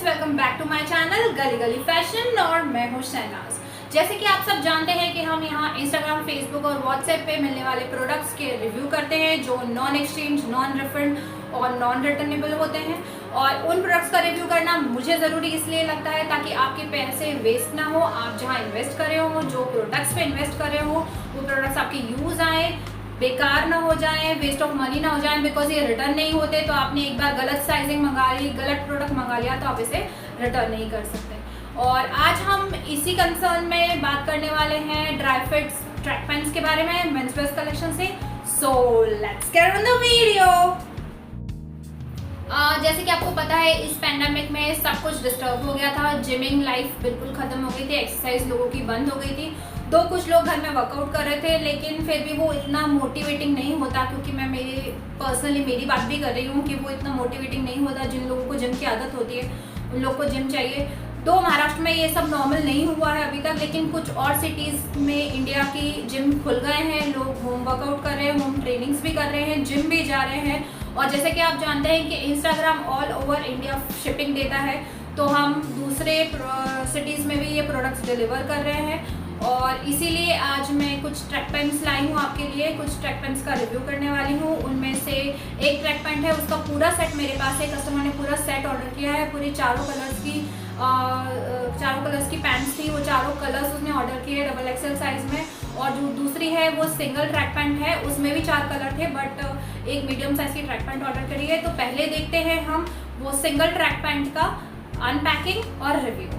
Welcome back to my channel Gali Gali fashion और मैं हूँ शहनाज। जैसे कि आप सब जानते हैं कि हम यहाँ इंस्टाग्राम, फेसबुक और व्हाट्सएप पे मिलने वाले प्रोडक्ट्स के रिव्यू करते हैं जो नॉन एक्सचेंज, नॉन रिफंड और नॉन रिटर्नेबल होते हैं। और उन प्रोडक्ट्स का रिव्यू करना मुझे ज़रूरी इसलिए लगता है ताकि आपके पैसे वेस्ट ना हो। आप जहाँ इन्वेस्ट कर रहे हो, जो प्रोडक्ट्स पे इन्वेस्ट कर रहे हो, वो प्रोडक्ट्स आपके यूज़ आए, बेकार ना हो जाए, वेस्ट ऑफ मनी ना हो जाए। बिकॉज ये रिटर्न नहीं होते, तो आपने एक बार गलत साइजिंग मंगा ली, गलत प्रोडक्ट मंगा लिया, तो आप इसे रिटर्न नहीं कर सकते। और आज हम इसी कंसर्न में बात करने वाले हैं ड्राई फिट्स ट्रैक पैंट्स के बारे में मेंस वेयर कलेक्शन से। So let's get on the video. जैसे कि आपको पता है, इस पैंडेमिक में सब कुछ डिस्टर्ब हो गया था। जिमिंग लाइफ बिल्कुल ख़त्म हो गई थी, एक्सरसाइज लोगों की बंद हो गई थी। तो कुछ लोग घर में वर्कआउट कर रहे थे, लेकिन फिर भी वो इतना मोटिवेटिंग नहीं होता, क्योंकि मैं मेरी बात भी कर रही हूँ कि वो इतना मोटिवेटिंग नहीं होता। जिन लोगों को जिम की आदत होती है उन लोग को जिम चाहिए। तो महाराष्ट्र में ये सब नॉर्मल नहीं हुआ है अभी तक, लेकिन कुछ और सिटीज़ में इंडिया की जिम खुल गए हैं। लोग होम वर्कआउट कर रहे हैं, होम ट्रेनिंग्स भी कर रहे हैं, जिम भी जा रहे हैं। और जैसे कि आप जानते हैं कि Instagram all over India shipping देता है, तो हम दूसरे सिटीज़ में भी ये प्रोडक्ट्स डिलीवर कर रहे हैं। और इसीलिए आज मैं कुछ ट्रैक पैंट्स लाई हूँ आपके लिए, कुछ ट्रैक पैंट्स का रिव्यू करने वाली हूँ। उनमें से एक ट्रैक पैंट है, उसका पूरा सेट मेरे पास है। कस्टमर ने पूरा सेट ऑर्डर किया है, पूरी चारों कलर्स की पैंट्स थी। वो चारों कलर्स उसने ऑर्डर किए डबल एक्सेल साइज में। और जो दूसरी है वो सिंगल ट्रैक पैंट है, उसमें भी 4 कलर थे, बट एक मीडियम साइज की ट्रैक पैंट ऑर्डर करी है। तो पहले देखते हैं हम वो सिंगल ट्रैक पैंट का अनपैकिंग और रिव्यू।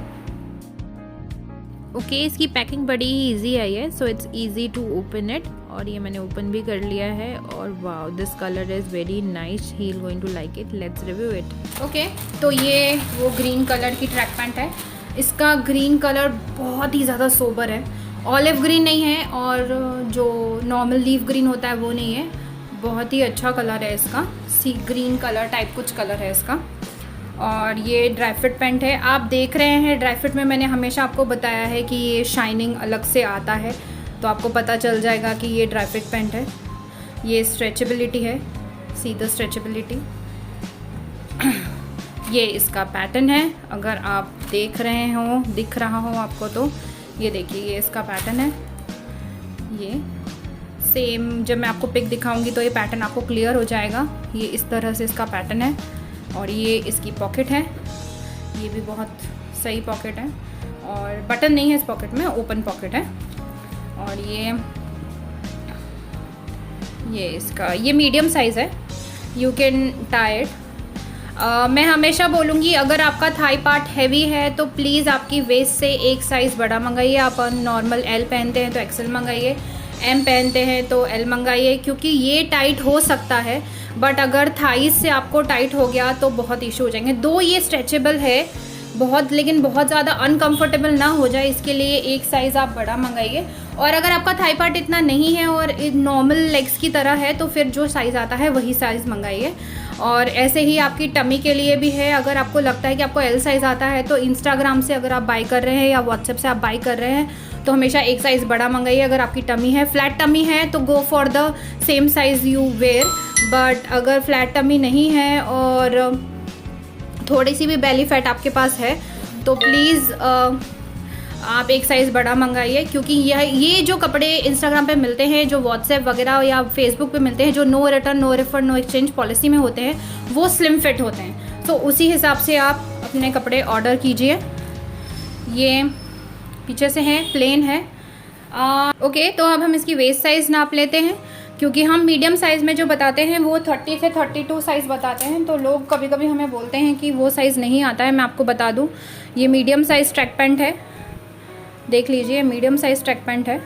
ओके इसकी पैकिंग बड़ी ही ईजी आई है, so it's easy to open it. और ये मैंने ओपन भी कर लिया है। और wow, this colour is very nice, he is going to like it. Let's review it. Okay, तो ये वो ग्रीन कलर की ट्रैक पैंट है। इसका ग्रीन कलर बहुत ही ज़्यादा सोबर है, ऑलिव ग्रीन नहीं है और जो नॉर्मल लीफ ग्रीन होता है वो नहीं है। बहुत ही अच्छा कलर है इसका, सी ग्रीन कलर टाइप कुछ कलर है इसका। और ये ड्राई फिट पैंट है। आप देख रहे हैं ड्राई फिट में मैंने हमेशा आपको बताया है कि ये शाइनिंग अलग से आता है, तो आपको पता चल जाएगा कि ये ड्राई फिट पैंट है। ये स्ट्रेचेबिलिटी है, सी द स्ट्रेचेबिलिटी। ये इसका पैटर्न है, अगर आप देख रहे हो, दिख रहा हो आपको, तो ये देखिए, ये इसका पैटर्न है। ये सेम जब मैं आपको पिक दिखाऊंगी तो ये पैटर्न आपको क्लियर हो जाएगा। ये इस तरह से इसका पैटर्न है। और ये इसकी पॉकेट है, ये भी बहुत सही पॉकेट है। और बटन नहीं है इस पॉकेट में, ओपन पॉकेट है। और ये मीडियम साइज़ है, यू कैन टाई इट। मैं हमेशा बोलूँगी, अगर आपका थाई पार्ट हैवी है तो प्लीज़ आपकी वेस्ट से एक साइज़ बड़ा मंगाइए। आप नॉर्मल एल पहनते हैं तो एक्सेल मंगाइए, एम पहनते हैं तो एल मंगाइए, क्योंकि ये टाइट हो सकता है, बट अगर थाइस से आपको टाइट हो गया तो बहुत इशू हो जाएंगे। दो ये स्ट्रेचेबल है बहुत, लेकिन बहुत ज़्यादा अनकंफर्टेबल ना हो जाए, इसके लिए एक साइज़ आप बड़ा मंगाइए। और अगर आपका थाई पार्ट इतना नहीं है और नॉर्मल लेग्स की तरह है, तो फिर जो साइज़ आता है वही साइज़ मंगाइए। और ऐसे ही आपकी टमी के लिए भी है। अगर आपको लगता है कि आपको एल साइज़ आता है, तो इंस्टाग्राम से अगर आप बाई कर रहे हैं या व्हाट्सएप से आप बाई कर रहे हैं, तो हमेशा एक साइज़ बड़ा मंगाइए। अगर आपकी टमी है, फ्लैट टमी है, तो go for the same size you wear. But अगर फ्लैट टमी नहीं है और थोड़ी सी भी बेली फैट आपके पास है, तो प्लीज़ आप एक साइज़ बड़ा मंगाइए। क्योंकि ये जो कपड़े इंस्टाग्राम पे मिलते हैं, जो व्हाट्सएप वगैरह या फेसबुक पे मिलते हैं, जो no return, no refund, no exchange policy में होते हैं, वो स्लिम फिट होते हैं। तो उसी हिसाब से आप अपने कपड़े ऑर्डर कीजिए। ये पीछे से है, प्लेन है। ओके, तो अब हम इसकी वेस्ट साइज़ नाप लेते हैं, क्योंकि हम मीडियम साइज़ में जो बताते हैं वो 30 से 32 साइज़ बताते हैं। तो लोग कभी कभी हमें बोलते हैं कि वो साइज़ नहीं आता है। मैं आपको बता दूं, ये मीडियम साइज़ ट्रैक पैंट है, देख लीजिए, मीडियम साइज़ ट्रैक पैंट है।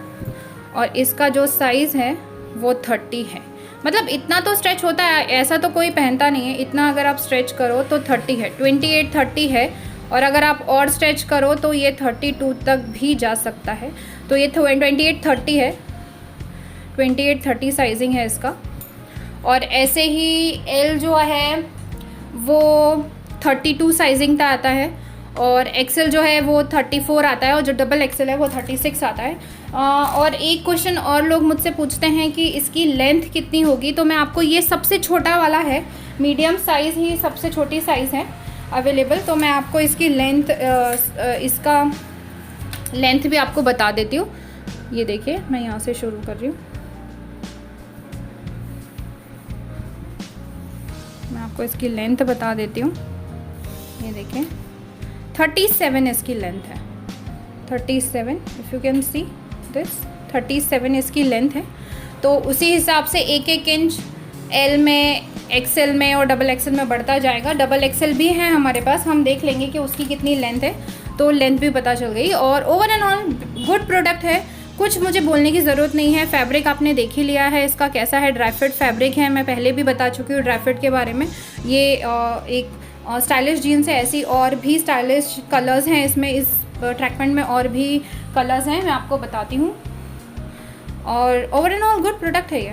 और इसका जो साइज़ है वो 30 है। मतलब इतना तो स्ट्रेच होता है, ऐसा तो कोई पहनता नहीं है। इतना अगर आप स्ट्रेच करो तो 30 है, 28-30 है। और अगर आप और स्ट्रेच करो तो ये 32 तक भी जा सकता है। तो ये 28-30 है, 28-30 साइजिंग है इसका। और ऐसे ही एल जो है वो 32 साइजिंग का आता है। और एक्सेल जो है वो 34 आता है। और जो डबल एक्सेल है वो 36 आता है। और एक क्वेश्चन और लोग मुझसे पूछते हैं कि इसकी लेंथ कितनी होगी, तो मैं आपको, ये सबसे छोटा वाला है, मीडियम साइज़ ही सबसे छोटी साइज़ है। अवेलेबल। तो मैं आपको इसकी लेंथ, इसका लेंथ भी आपको बता देती हूँ। ये देखिए, मैं यहाँ से शुरू कर रही हूँ। मैं आपको इसकी लेंथ बता देती हूँ। ये देखिए 37 इसकी लेंथ है, 37, if you can see this, 37 इसकी लेंथ है। तो उसी हिसाब से 1-1 इंच एल में, एक्सेल में और डबल एक्सेल में बढ़ता जाएगा। डबल एक्सेल भी है हमारे पास, हम देख लेंगे कि उसकी कितनी लेंथ है, तो लेंथ भी पता चल गई। और over and all good product है, कुछ मुझे बोलने की ज़रूरत नहीं है। फैब्रिक आपने देख ही लिया है इसका कैसा है, ड्राई फिट फैब्रिक है, मैं पहले भी बता चुकी हूँ ड्राई फिट के बारे में। ये एक स्टाइलिश जीन्स है, ऐसी और भी स्टाइलिश कलर्स हैं इसमें, इस ट्रैक पैंट में और भी कलर्स हैं, मैं आपको बताती हूँ। और over and all good product है ये।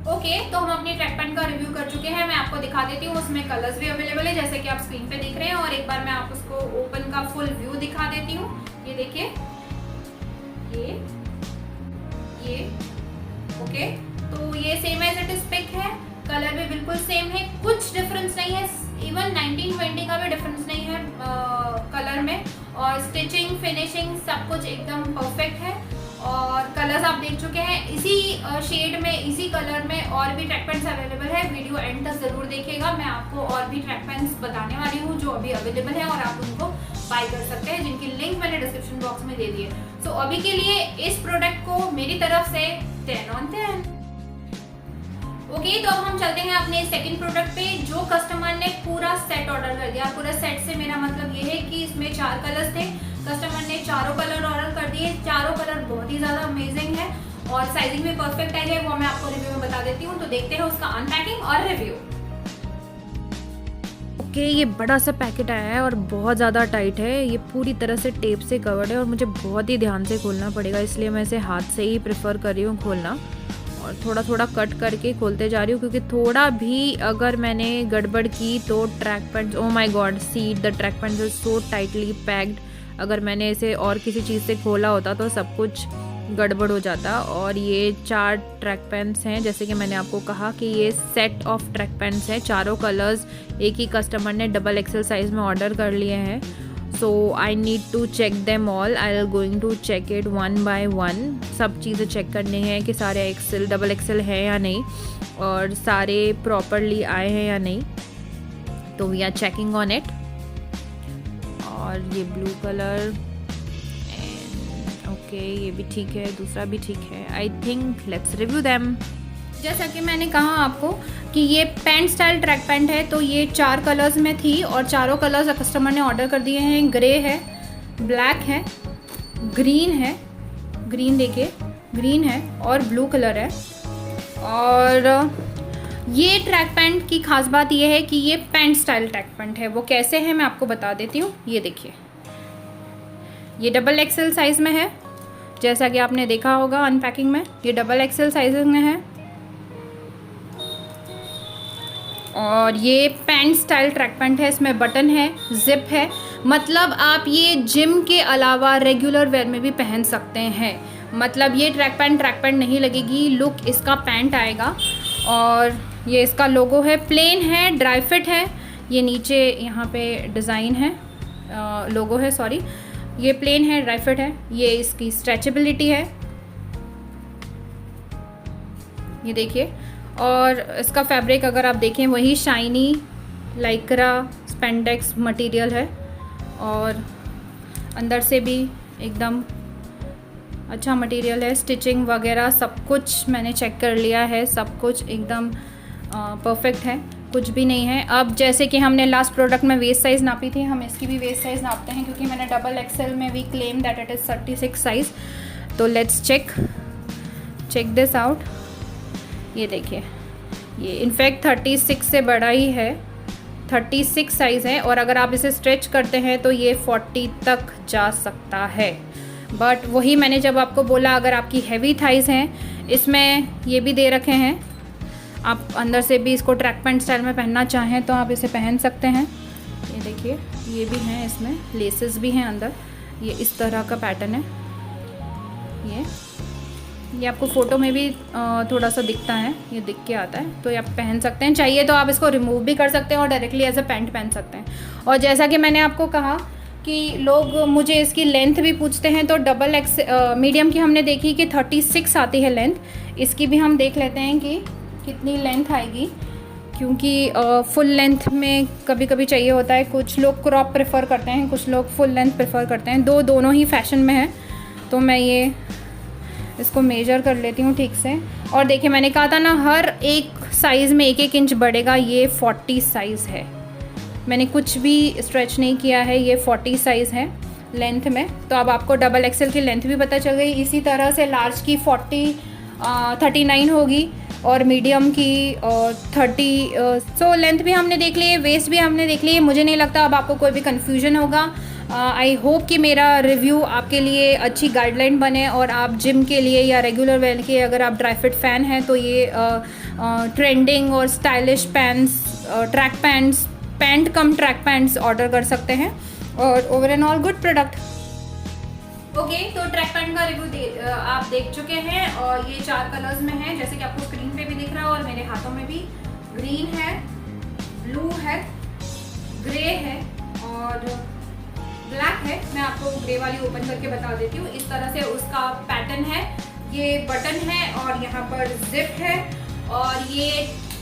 ओके, तो हम अपनी ट्रैक पैंट का रिव्यू कर चुके हैं। मैं आपको दिखा देती हूँ, उसमें कलर्स भी अवेलेबल है जैसे कि आप स्क्रीन पे देख रहे हैं। और एक बार मैं आप उसको ओपन का फुल व्यू दिखा देती हूँ। ये देखिए, ये ओके, तो ये same as it is pic है, कलर भी बिल्कुल सेम है, कुछ डिफरेंस नहीं है, इवन 1920 का भी डिफरेंस नहीं है कलर में। और स्टिचिंग, फिनिशिंग सब कुछ एकदम परफेक्ट है। और कलर्स आप देख चुके हैं, इसी शेड में, इसी कलर में और भी ट्रैक पैंट्स अवेलेबल है। वीडियो एंड तक जरूर देखिएगा, मैं आपको और भी ट्रैक पैंट्स बताने वाली हूँ जो अभी अवेलेबल है और आप उनको बाय कर सकते हैं, जिनकी लिंक मैंने डिस्क्रिप्शन बॉक्स में दे दी है। सो अभी के लिए इस प्रोडक्ट को मेरी तरफ से 10 on 10। ओके, तो अब हम चलते हैं अपने सेकंड प्रोडक्ट पे, जो कस्टमर ने पूरा सेट ऑर्डर कर दिया। पूरा सेट से मेरा मतलब ये है कि इसमें 4 कलर्स थे, कस्टमर ने चारों कलर ऑर्डर कर दिए। चारों कलर बहुत ही ज़्यादा अमेजिंग है और साइजिंग भी परफेक्ट आई है, वो मैं आपको रिव्यू में बता देती हूँ। तो देखते हैं उसका अनपैकिंग और रिव्यू। ओके, ये बड़ा सा पैकेट आया है और बहुत ज़्यादा टाइट है, ये पूरी तरह से टेप से कवर्ड है और मुझे बहुत ही ध्यान से खोलना पड़ेगा, इसलिए मैं इसे हाथ से ही प्रेफर कर रही हूँ खोलना। और थोड़ा थोड़ा कट करके खोलते जा रही हूँ, क्योंकि थोड़ा भी अगर मैंने गड़बड़ की तो track pants, oh my God, see the track pants is so tightly packed. अगर मैंने इसे और किसी चीज़ से खोला होता तो सब कुछ गड़बड़ हो जाता। और ये 4 ट्रैक पैंट्स हैं, जैसे कि मैंने आपको कहा कि ये सेट ऑफ ट्रैक पैंट्स हैं, चारों कलर्स एक ही कस्टमर ने डबल एक्सेल साइज़ में ऑर्डर कर लिए हैं। So I need to check them all, I am going to check it 1 by 1। सब चीज़ें चेक करनी है कि सारे एक्सेल, डबल एक्सेल है या नहीं और सारे प्रॉपरली आए हैं या नहीं, तो we are checking on it. और ये ब्लू कलर, ओके, ये भी ठीक है, दूसरा भी ठीक है। I think let's review them. जैसा कि मैंने कहा आपको कि ये पैंट स्टाइल ट्रैक पैंट है, तो ये 4 कलर्स में थी और चारों कलर्स कस्टमर ने ऑर्डर कर दिए हैं। ग्रे है, ब्लैक है, ग्रीन है, ग्रीन देखिए, ग्रीन है और ब्लू कलर है। और ये ट्रैक पैंट की खास बात ये है कि ये पैंट स्टाइल ट्रैक पैंट है। वो कैसे है मैं आपको बता देती हूँ। ये देखिए, ये डबल एक्सेल साइज़ में है, जैसा कि आपने देखा होगा अनपैकिंग में, ये डबल एक्सेल साइज में है। और ये पैंट स्टाइल ट्रैक पैंट है, इसमें बटन है, जिप है, मतलब आप ये जिम के अलावा रेगुलर वेयर में भी पहन सकते हैं। मतलब ये ट्रैक पैंट नहीं लगेगी, लुक इसका पैंट आएगा। और ये इसका लोगो है, प्लेन है, ड्राई फिट है। ये नीचे यहाँ पे डिज़ाइन है, लोगो है, सॉरी, ये प्लेन है, ड्राई फिट है। ये इसकी स्ट्रेचेबिलिटी है, ये देखिए। और इसका फैब्रिक अगर आप देखें वही शाइनी लाइक्रा स्पेंडेक्स मटेरियल है और अंदर से भी एकदम अच्छा मटेरियल है। स्टिचिंग वगैरह सब कुछ मैंने चेक कर लिया है, सब कुछ एकदम परफेक्ट है, कुछ भी नहीं है। अब जैसे कि हमने लास्ट प्रोडक्ट में वेस्ट साइज़ नापी थी, हम इसकी भी वेस्ट साइज़ नापते हैं, क्योंकि मैंने डबल एक्सेल में भी claim that it is 36 size. तो लेट्स चेक दिस आउट। ये देखिए, ये इनफैक्ट 36 से बड़ा ही है, 36 साइज़ है। और अगर आप इसे स्ट्रेच करते हैं तो ये 40 तक जा सकता है। बट वही मैंने जब आपको बोला, अगर आपकी हैवी थाइज़ हैं, इसमें ये भी दे रखे हैं, आप अंदर से भी इसको ट्रैक पैंट स्टाइल में पहनना चाहें तो आप इसे पहन सकते हैं। ये देखिए, ये भी हैं, इसमें लेसेस भी हैं अंदर। ये इस तरह का पैटर्न है, ये ये आपको फ़ोटो में भी थोड़ा सा दिखता है, ये दिख के आता है, तो ये आप पहन सकते हैं। चाहिए तो आप इसको रिमूव भी कर सकते हैं और डायरेक्टली एज अ पैंट पहन सकते हैं। और जैसा कि मैंने आपको कहा कि लोग मुझे इसकी लेंथ भी पूछते हैं, तो डबल एक्स मीडियम की हमने देखी कि 36 आती है लेंथ। इसकी भी हम देख लेते हैं कि कितनी लेंथ आएगी, क्योंकि फुल लेंथ में कभी कभी चाहिए होता है। कुछ लोग क्रॉप प्रेफर करते हैं, कुछ लोग फुल लेंथ प्रेफर करते हैं। दोनों ही फैशन में है, तो मैं ये इसको मेजर कर लेती हूँ ठीक से। और देखिए मैंने कहा था ना, हर एक साइज़ में 1-1 इंच बढ़ेगा। ये 40 साइज़ है, मैंने कुछ भी स्ट्रेच नहीं किया है, ये 40 साइज़ है लेंथ में। तो अब आपको डबल एक्सेल की लेंथ भी पता चल गई। इसी तरह से लार्ज की 39 होगी और मीडियम की 30। सो लेंथ भी हमने देख ली है, वेस्ट भी हमने देख ली है। मुझे नहीं लगता अब आपको कोई भी कन्फ्यूजन होगा। आई होप कि मेरा रिव्यू आपके लिए अच्छी गाइडलाइन बने और आप जिम के लिए या रेगुलर वेयर के, अगर आप ड्राई फिट फ़ैन हैं तो ये ट्रेंडिंग और stylish pants, track pants, pant cum track pants order कर सकते हैं। और ओवरऑल गुड प्रोडक्ट। ओके, तो ट्रैक पैंट का रिव्यू आप देख चुके हैं और ये 4 कलर्स में है, जैसे कि आपको स्क्रीन पे भी दिख रहा है और मेरे हाथों में भी। ग्रीन है, ब्लू है, ग्रे है और ब्लैक है। मैं आपको ग्रे वाली ओपन करके बता देती हूँ। इस तरह से उसका पैटर्न है, ये बटन है और यहाँ पर जिप है। और ये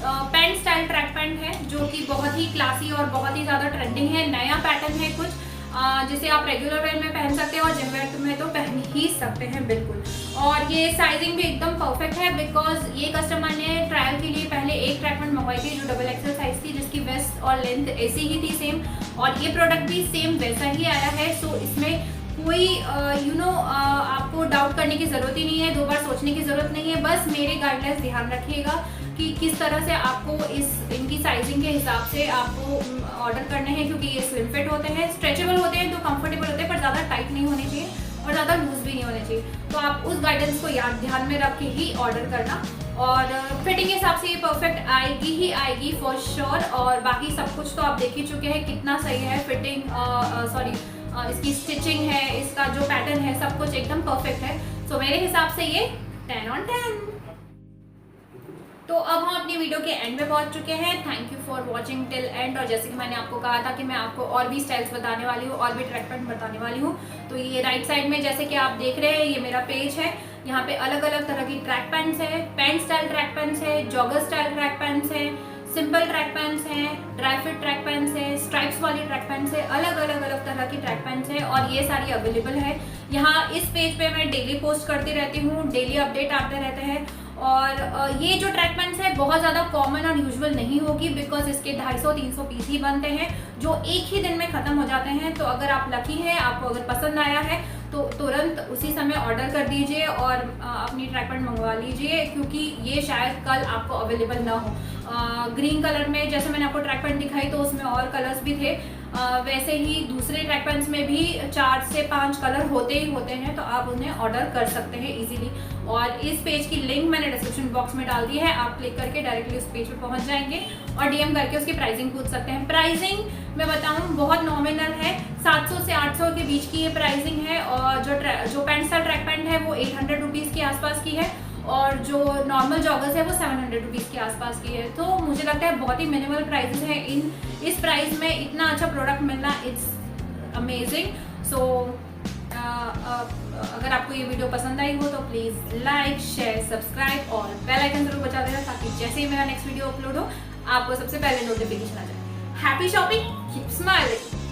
पैंट स्टाइल ट्रैक पैंट है, जो कि बहुत ही क्लासी और बहुत ही ज़्यादा ट्रेंडिंग है। नया पैटर्न है कुछ, जिसे आप रेगुलर वेयर में पहन सकते हैं और जिम वेयर में तो पहन ही सकते हैं बिल्कुल। और ये साइजिंग भी एकदम परफेक्ट है, बिकॉज ये कस्टमर ने ट्रायल के लिए पहले एक ट्रैक पैंट मंगवाई थी जो डबल एक्सेल साइज थी, जिसकी वेस्ट और लेंथ ऐसी ही थी सेम, और ये प्रोडक्ट भी सेम वैसा ही आया है। सो इसमें कोई आपको डाउट करने की ज़रूरत ही नहीं है, 2 बार सोचने की ज़रूरत नहीं है। बस मेरे गाइडलाइंस ध्यान रखिएगा कि किस तरह से आपको इनकी साइजिंग के हिसाब से आपको ऑर्डर करने हैं, क्योंकि ये स्लिम फिट होते हैं, स्ट्रेचेबल होते हैं, तो कंफर्टेबल होते हैं, पर ज़्यादा टाइट नहीं होने चाहिए और ज़्यादा लूज भी नहीं होने चाहिए। तो आप उस गाइडेंस को ध्यान में रख के ही ऑर्डर करना। और फिटिंग के हिसाब से ये परफेक्ट आएगी ही आएगी फॉर श्योर। और बाकी सब कुछ तो आप देख ही चुके हैं कितना सही है फिटिंग, इसकी स्टिचिंग है, इसका जो पैटर्न है, सब कुछ एकदम परफेक्ट है। सो मेरे हिसाब से ये 10 on 10। तो अब हम अपनी वीडियो के एंड में पहुंच चुके हैं। Thank you for watching till and. और जैसे कि मैंने आपको कहा था कि मैं आपको और भी स्टाइल्स बताने वाली हूँ, और भी ट्रैक पैंट बताने वाली हूँ। तो ये राइट साइड में जैसे कि आप देख रहे हैं, ये मेरा पेज है। यहाँ पे अलग अलग तरह की ट्रैक पैंट्स है, पैंट स्टाइल ट्रैक पैंट्स है, जॉगर स्टाइल ट्रैक पैंट्स है, सिंपल ट्रैक पैंट्स हैं, ड्राई फिट ट्रैक पैंट्स है, स्ट्राइप्स वाली ट्रैक पैंट्स है, अलग अलग तरह की ट्रैक पैंट्स है और ये सारी अवेलेबल है। यहाँ इस पेज पे मैं डेली पोस्ट करती रहती हूँ, डेली अपडेट आते रहते हैं। और ये जो ट्रैक पैंट्स है बहुत ज़्यादा कॉमन और यूजुअल नहीं होगी, बिकॉज इसके 250-300 पीस ही बनते हैं जो एक ही दिन में ख़त्म हो जाते हैं। तो अगर आप लकी हैं, आपको अगर पसंद आया है तो तुरंत उसी समय ऑर्डर कर दीजिए और अपनी ट्रैक पैंट मंगवा लीजिए, क्योंकि ये शायद कल आपको अवेलेबल ना हो। ग्रीन कलर में जैसे मैंने आपको ट्रैक पैंट दिखाई तो उसमें और कलर्स भी थे, वैसे ही दूसरे ट्रैक पैंट्स में भी 4 से 5 कलर होते ही होते हैं, तो आप उन्हें ऑर्डर कर सकते हैं इजीली। और इस पेज की लिंक मैंने डिस्क्रिप्शन बॉक्स में डाल दी है, आप क्लिक करके डायरेक्टली उस पेज पे पहुंच जाएंगे और डीएम करके उसकी प्राइसिंग पूछ सकते हैं। प्राइसिंग मैं बताऊं बहुत नॉमिनल है, 700 से 800 के बीच की ये प्राइसिंग है। और जो पैंट स्टाइल ट्रैक पैंट है वो 800 रुपीज़ के आसपास की है, और जो नॉर्मल जॉगर्स है वो 700 रुपीज़ के आसपास की है। तो मुझे लगता है बहुत ही मिनिमल प्राइसेस हैं। इस प्राइस में इतना अच्छा प्रोडक्ट मिलना, इट्स अमेजिंग। सो अगर आपको ये वीडियो पसंद आई हो तो प्लीज़ लाइक, शेयर, सब्सक्राइब और बेल आइकन जरूर बजा देना, ताकि जैसे ही मेरा नेक्स्ट वीडियो अपलोड हो आपको सबसे पहले नोटिफिकेशन आ जाए। Happy shopping, keep smiling.